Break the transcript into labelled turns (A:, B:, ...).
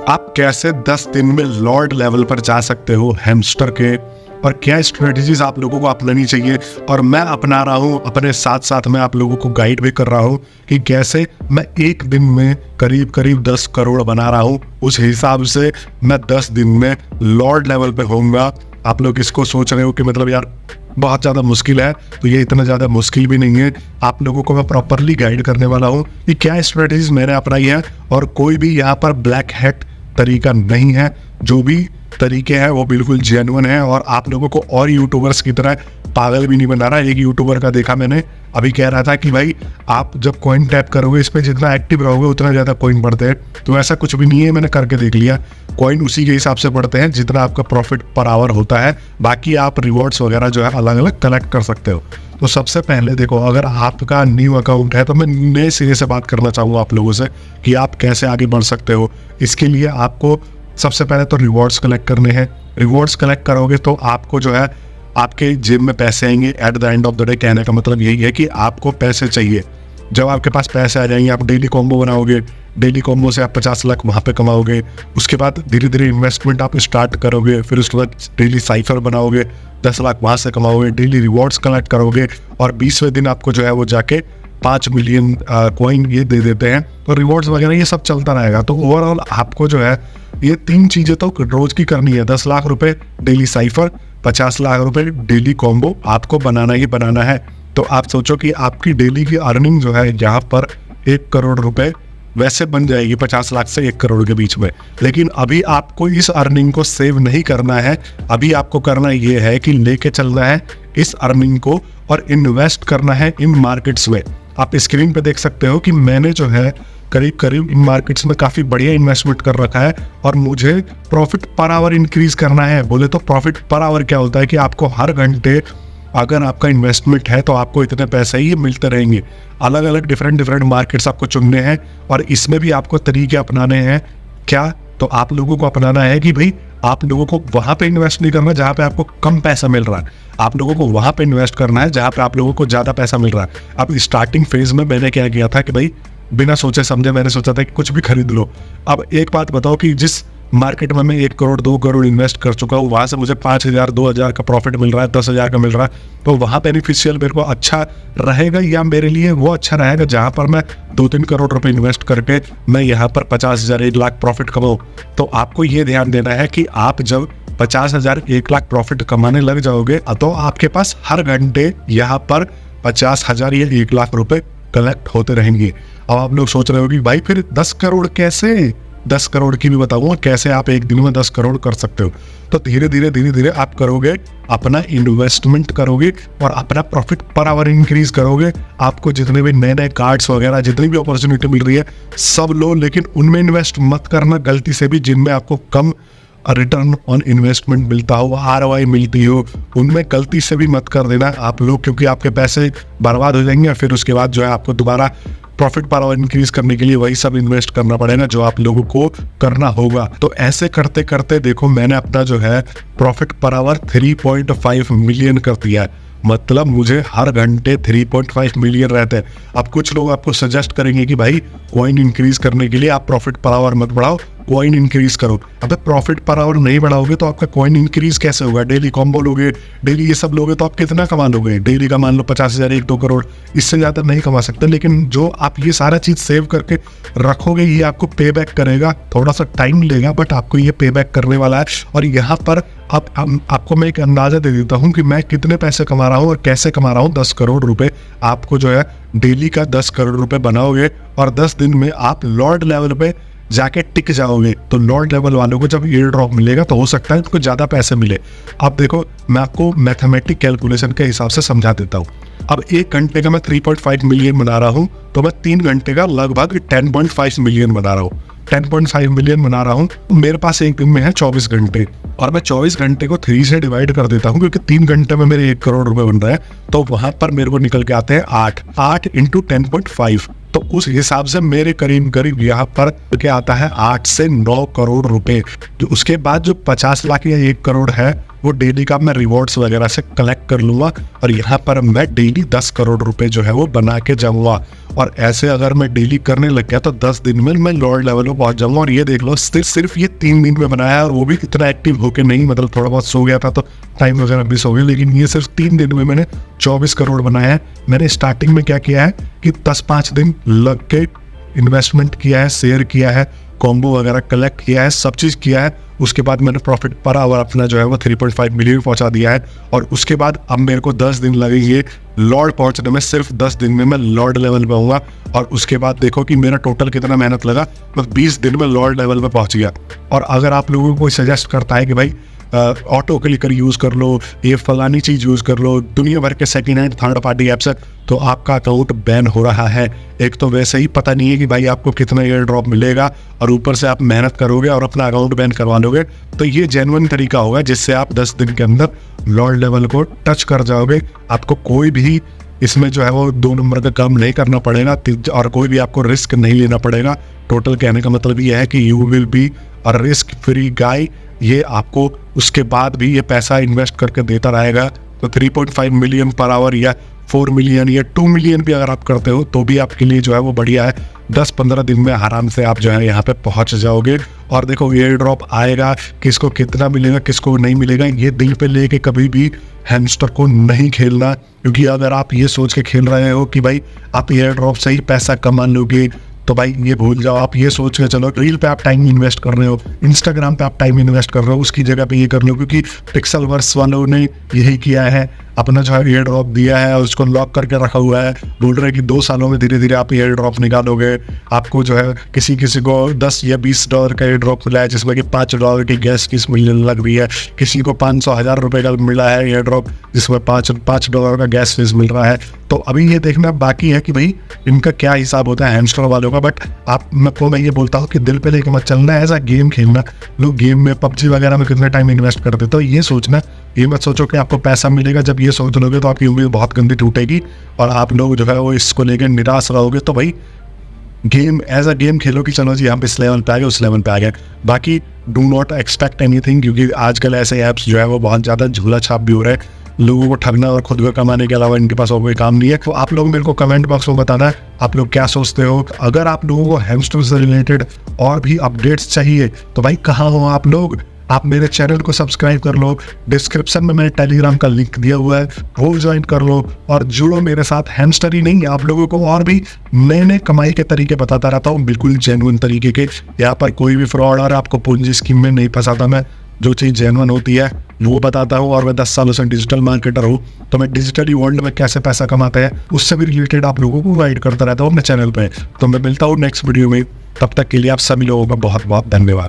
A: आप कैसे 10 दिन में लॉर्ड लेवल पर जा सकते हो हैमस्टर के, और क्या स्ट्रेटजीज आप लोगों को अपनानी चाहिए और मैं अपना रहा हूँ। अपने साथ साथ मैं आप लोगों को गाइड भी कर रहा हूँ कि कैसे मैं एक दिन में करीब करीब 10 करोड़ बना रहा हूँ। उस हिसाब से मैं 10 दिन में लॉर्ड लेवल पे होऊंगा। आप लोग इसको सोच रहे हो कि मतलब यार बहुत ज़्यादा मुश्किल है, तो ये इतना ज़्यादा मुश्किल भी नहीं है। आप लोगों को मैं प्रॉपरली गाइड करने वाला हूँ कि क्या स्ट्रेटजीज मैंने अपनाई है, और कोई भी यहाँ पर ब्लैक हैट तरीका नहीं है। जो भी तरीके हैं वो बिल्कुल जेन्युइन है, और आप लोगों को और यूट्यूबर्स की तरह पागल भी नहीं बना रहा। एक यूट्यूबर का देखा मैंने, अभी कह रहा था कि भाई आप जब कॉइन टैप करोगे, इस पे जितना एक्टिव रहोगे उतना ज़्यादा कॉइन बढ़ते हैं। तो ऐसा कुछ भी नहीं है, मैंने करके देख लिया। कॉइन उसी के हिसाब से बढ़ते हैं जितना आपका प्रॉफिट पर आवर होता है। बाकी आप रिवॉर्ड्स वगैरह जो है अलग अलग कलेक्ट कर सकते हो। तो सबसे पहले देखो, अगर आपका न्यू अकाउंट है तो मैं नए सिरे से बात करना चाहूँगा आप लोगों से कि आप कैसे आगे बढ़ सकते हो। इसके लिए आपको सबसे पहले तो रिवॉर्ड्स कलेक्ट करने हैं। रिवॉर्ड्स कलेक्ट करोगे तो आपको जो है आपके जेब में पैसे आएंगे। At the end of the day कहने का मतलब यही है कि आपको पैसे चाहिए। जब आपके पास पैसे आ जाएंगे, आप डेली कॉम्बो बनाओगे। डेली कॉम्बो से आप 50 लाख वहाँ पे कमाओगे। उसके बाद धीरे धीरे इन्वेस्टमेंट आप स्टार्ट करोगे। फिर उसके बाद डेली साइफर बनाओगे, 10 लाख वहाँ से कमाओगे। डेली रिवॉर्ड्स कलेक्ट करोगे, और 20वें दिन आपको जो है वो जाके 5 मिलियन कॉइन ये दे देते हैं। तो रिवॉर्ड्स वगैरह ये सब चलता रहेगा। तो ओवरऑल आपको जो है ये 3 चीज़ें तो रोज की करनी है। 10 लाख रुपए डेली साइफर, 50 लाख रुपए डेली कॉम्बो आपको बनाना ही बनाना है। तो आप सोचो कि आपकी डेली की अर्निंग जो है यहाँ पर 1 करोड़ रुपए वैसे बन जाएगी 50 लाख से 1 करोड़ के बीच में। लेकिन अभी आपको इस अर्निंग को सेव नहीं करना है। अभी आपको करना ये है कि लेके चलना है इस अर्निंग को और इन्वेस्ट करना है इन मार्केट्स में। आप स्क्रीन पे देख सकते हो कि मैंने जो है करीब करीब इन मार्केट्स में काफ़ी बढ़िया इन्वेस्टमेंट कर रखा है, और मुझे प्रॉफिट पर आवर इंक्रीज करना है। बोले तो प्रॉफिट पर आवर क्या होता है कि आपको हर घंटे अगर आपका इन्वेस्टमेंट है तो आपको इतने पैसे ही मिलते रहेंगे। अलग अलग डिफरेंट मार्केट्स आपको चुनने हैं, और इसमें भी आपको तरीके अपनाने हैं। क्या? तो आप लोगों को अपनाना है कि भाई आप लोगों को वहाँ पे इन्वेस्ट नहीं करना जहाँ पे आपको कम पैसा मिल रहा है। आप लोगों को वहाँ पे इन्वेस्ट करना है जहाँ पे आप लोगों को ज़्यादा पैसा मिल रहा है। अब स्टार्टिंग फेज में मैंने क्या किया था कि भाई बिना सोचे समझे मैंने सोचा था कि कुछ भी खरीद लो। अब एक बात बताओ कि जिस मार्केट में मैं 1 करोड़ 2 करोड़ इन्वेस्ट कर चुका हूँ, वहाँ से मुझे 5,000 2,000 का प्रॉफिट मिल रहा है, 10,000 का मिल रहा है, तो वहाँ बेनिफिशियल मेरे को अच्छा रहेगा, या मेरे लिए वो अच्छा रहेगा जहाँ पर मैं 2-3 करोड़ रुपए इन्वेस्ट करके मैं यहाँ पर 50,000 1 लाख प्रॉफिट कमाऊँ। तो आपको ये ध्यान देना है कि आप जब 50,000 1 लाख प्रॉफिट कमाने लग जाओगे तो आपके पास हर घंटे यहाँ पर 50,000 या 1 लाख रुपए कलेक्ट होते रहेंगे। अब आप लोग सोच रहे हो कि भाई फिर 10 करोड़ कैसे? 10 करोड़ की भी बताऊंगा कैसे आप एक दिन में 10 करोड़ कर सकते हो। तो धीरे धीरे आप करोगे, अपना इन्वेस्टमेंट करोगे और अपना प्रॉफिट पर आवर इंक्रीज करोगे। आपको जितने भी नए नए कार्ड्स वगैरह जितनी भी अपॉर्चुनिटी मिल रही है सब लो, लेकिन उनमें इन्वेस्ट मत करना गलती से भी जिनमें आपको कम रिटर्न ऑन इन्वेस्टमेंट मिलता हो, ROI मिलती हो, उनमें गलती से भी मत कर देना आप लोग, क्योंकि आपके पैसे बर्बाद हो जाएंगे। फिर उसके बाद जो है आपको दोबारा प्रॉफिट पर आवर इंक्रीज करने के लिए वही सब इन्वेस्ट करना पड़ेगा जो आप लोगों को करना होगा। तो ऐसे करते करते देखो मैंने अपना जो है प्रॉफिट पर आवर 3.5 मिलियन कर दिया है। मतलब मुझे हर घंटे 3.5 मिलियन रहते हैं। अब कुछ लोग आपको सजेस्ट करेंगे कि भाई कॉइन इंक्रीज करने के लिए आप प्रॉफिट पर आवर मत बढ़ाओ, कॉइन इंक्रीज करो। अबे प्रॉफिट पर आवर नहीं बढ़ाओगे तो आपका कॉइन इंक्रीज कैसे होगा? डेली कॉम्बो लोगे, डेली ये सब लोगे तो आप कितना कमा लोगे? डेली का मान लो 50,000 1-2 करोड़, इससे ज़्यादा नहीं कमा सकते। लेकिन जो आप ये सारा चीज़ सेव करके रखोगे ये आपको पे बैक करेगा। थोड़ा सा टाइम लेगा बट आपको ये पे बैक करने वाला है। और यहाँ पर अब आपको मैं एक अंदाज़ा दे देता हूँ कि मैं कितने पैसे कमा रहा हूँ और कैसे कमा रहा हूँ। 10 करोड़ रुपए आपको जो है डेली का 10 करोड़ रुपए बनाओगे, और 10 दिन में आप लॉर्ड लेवल पे जाके टिक जाओगे। तो लॉर्ड लेवल वालों को जब एयर ड्रॉप मिलेगा तो हो सकता है उनको ज़्यादा पैसे मिले। अब देखो मैं आपको मैथमेटिक कैलकुलेशन के हिसाब से समझा देता हूँ। अब 1 घंटे का मैं 3.5 मिलियन बना रहा हूँ, तो मैं 3 घंटे का लगभग 10.5 मिलियन बना रहा हूँ। 10.5 मिलियन बना रहा हूँ। मेरे पास एक दिन में है 24 घंटे, और मैं 24 घंटे को 3 से डिवाइड कर देता हूँ, क्योंकि 3 घंटे में मेरे 1 करोड़ रुपए बन रहे हैं। तो वहां पर मेरे को निकल के आते हैं 8 इंटू 10.5। तो उस हिसाब से मेरे करीब यहाँ पर क्या आता है 8 से 9 करोड़ रुपए। जो उसके बाद जो 50 लाख या 1 करोड़ है वो डेली का मैं रिवॉर्ड्स वगैरह से कलेक्ट कर लूँगा और यहाँ पर मैं डेली 10 करोड़ रुपए जो है वो बना के जाऊँगा। और ऐसे अगर मैं डेली करने लग गया तो 10 दिन में मैं लॉर्ड लेवल पे पहुंच जाऊंगा। और ये देख लो सिर्फ ये 3 दिन में बनाया है, और वो भी इतना एक्टिव होके नहीं, मतलब थोड़ा बहुत सो गया था तो टाइम वगैरह मिस हो गया, लेकिन ये सिर्फ 3 दिन में मैंने 24 करोड़ बनाया है। मैंने स्टार्टिंग में क्या किया है कि 10-5 दिन लग के इन्वेस्टमेंट किया है, शेयर किया है, कॉम्बो वगैरह कलेक्ट किया है, सब चीज़ किया है। उसके बाद मैंने प्रॉफिट पर आवर अपना जो है वो 3.5 मिलियन पहुंचा दिया है। और उसके बाद अब मेरे को 10 दिन लगेंगे लॉर्ड पहुंचने में। सिर्फ 10 दिन में मैं लॉर्ड लेवल पे आऊँगा। और उसके बाद देखो कि मेरा टोटल कितना मेहनत लगा, बस 20 दिन में लॉर्ड लेवल पे पहुंच गया। और अगर आप लोगों को सजेस्ट करता है कि भाई ऑटो क्लिकर यूज़ कर लो, ये फलानी चीज़ यूज़ कर लो, दुनिया भर के second hand third party apps है, तो आपका अकाउंट बैन हो रहा है। एक तो वैसे ही पता नहीं है कि भाई आपको कितना एयर ड्रॉप मिलेगा, और ऊपर से आप मेहनत करोगे और अपना अकाउंट बैन करवा लोगे। तो ये जेन्युइन तरीका होगा जिससे आप 10 दिन के अंदर लॉर्ड लेवल को टच कर जाओगे। आपको कोई भी इसमें जो है वो 2 नंबर का काम नहीं करना पड़ेगा, और कोई भी आपको रिस्क नहीं लेना पड़ेगा। टोटल कहने का मतलब ये है कि you will be a risk free guy. ये आपको उसके बाद भी ये पैसा इन्वेस्ट करके देता रहेगा। तो 3.5 मिलियन पर आवर या 4 मिलियन या 2 मिलियन भी अगर आप करते हो तो भी आपके लिए जो है वो बढ़िया है। 10-15 दिन में आराम से आप जो है यहाँ पे पहुँच जाओगे। और देखो एयर ड्रॉप आएगा, किसको कितना मिलेगा किसको नहीं मिलेगा, ये दिल पे लेके कभी भी हैमस्टर को नहीं खेलना। क्योंकि अगर आप ये सोच के खेल रहे हो कि भाई आप एयर ड्रॉप से ही पैसा कमा लोगे, तो भाई ये भूल जाओ। आप ये सोच के चलो रील पे आप टाइम इन्वेस्ट कर रहे हो, इंस्टाग्राम पे आप टाइम इन्वेस्ट कर रहे हो, उसकी जगह पे ये कर लो। क्योंकि पिक्सेलवर्स वालों ने यही किया है, अपना जो है एयर ड्रॉप दिया है और उसको लॉक करके रखा हुआ है। बोल रहे हैं कि 2 सालों में धीरे धीरे आप एयर ड्रॉप निकालोगे। आपको जो है किसी को 10 या 20 डॉलर का एयर ड्रॉप मिला है, जिसमें कि 5 डॉलर की गैस फीस मिलने लग रही है। किसी को 500,000 रुपये का मिला है एयर ड्रॉप, जिसमें 5 डॉलर का गैस फीस मिल रहा है। तो अभी ये देखना बाकी है कि भाई इनका क्या हिसाब होता है हैमस्टर वालों का। बट मैं ये बोलता हूँ कि दिल पे लेके मत चलना है, ऐसा गेम खेलना। लोग गेम में PUBG वगैरह में कितने टाइम इन्वेस्ट करते, तो ये सोचना, ये मत सोचो कि आपको पैसा मिलेगा। जब ये सोच लोगे तो आपकी उम्मीद बहुत गंदी टूटेगी और आप लोग जो है वो इसको लेकर निराश रहोगे। तो भाई गेम एज अ गेम खेलो कि चलो जी हम इस लेवल पे आ गए, उस लेवल पे आ गए। बाकी डू नॉट एक्सपेक्ट एनीथिंग, क्योंकि आजकल ऐसे ऐप्स जो है वो बहुत ज़्यादा झूला छाप भी हो रहे हैं। लोगों को ठगना और खुद को कमाने के अलावा इनके पास और कोई काम नहीं है। तो आप लोग मेरे को कमेंट बॉक्स में बताना है आप लोग क्या सोचते हो। अगर आप लोगों को हैमस्टर से रिलेटेड और भी अपडेट्स चाहिए तो भाई कहाँ हो आप लोग, आप मेरे चैनल को सब्सक्राइब कर लो। डिस्क्रिप्शन में मैंने टेलीग्राम का लिंक दिया हुआ है, वो ज्वाइन कर लो और जुड़ो मेरे साथ। हैमस्टर ही नहीं, आप लोगों को और भी नए नए कमाई के तरीके बताता रहता हूँ, बिल्कुल जेन्युइन तरीके के। यहाँ पर कोई भी फ्रॉड और आपको पूंजी स्कीम में नहीं फंसाता मैं। जो चीज़ जेन्युइन होती है वो बताता हूँ। और मैं 10 सालों से डिजिटल मार्केटर हूँ, तो मैं डिजिटली वर्ल्ड में कैसे पैसा कमाते हैं उससे भी रिलेटेड आप लोगों को गाइड करता रहता हूँ अपने चैनल पे। तो मैं मिलता हूँ नेक्स्ट वीडियो में, तब तक के लिए आप सभी लोगों का बहुत बहुत धन्यवाद।